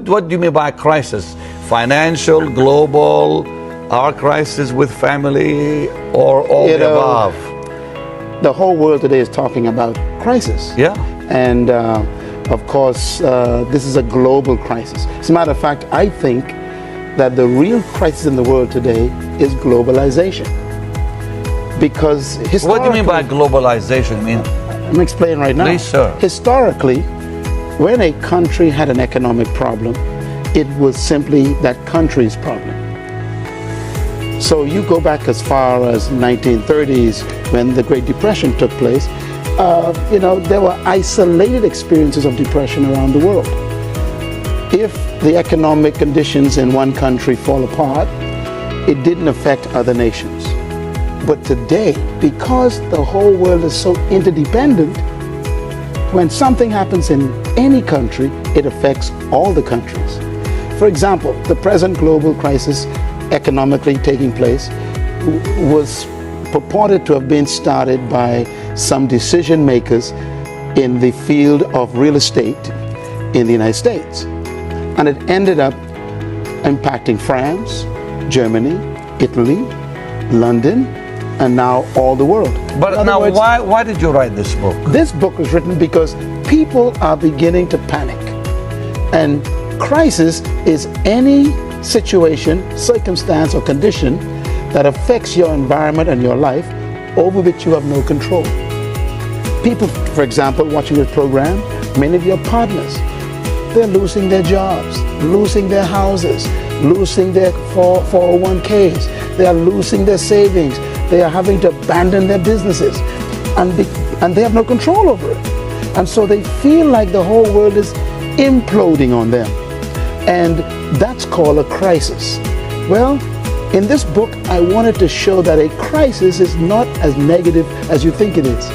what do you mean by crisis? Financial, global, our crisis with family, or all the above? The whole world today is talking about crisis. Yeah. And of course, this is a global crisis. As a matter of fact, I think that the real crisis in the world today is globalization. Because historically... What do you mean by globalization? I'm explaining right now. Please, sir. Historically, when a country had an economic problem, it was simply that country's problem. So you go back as far as 1930s, when the Great Depression took place, there were isolated experiences of depression around the world. If the economic conditions in one country fall apart, it didn't affect other nations. But today, because the whole world is so interdependent, when something happens in any country, it affects all the countries. For example, the present global crisis economically taking place was purported to have been started by some decision makers in the field of real estate in the United States. And it ended up impacting France, Germany, Italy, London, and now all the world. But now, why did you write this book? This book was written because people are beginning to panic. And crisis is any situation, circumstance, or condition that affects your environment and your life over which you have no control. People, for example, watching this program, many of your partners, they're losing their jobs, losing their houses, losing their 401ks, they are losing their savings, they are having to abandon their businesses, and they have no control over it. And so they feel like the whole world is imploding on them. And that's called a crisis. Well, in this book, I wanted to show that a crisis is not as negative as you think it is.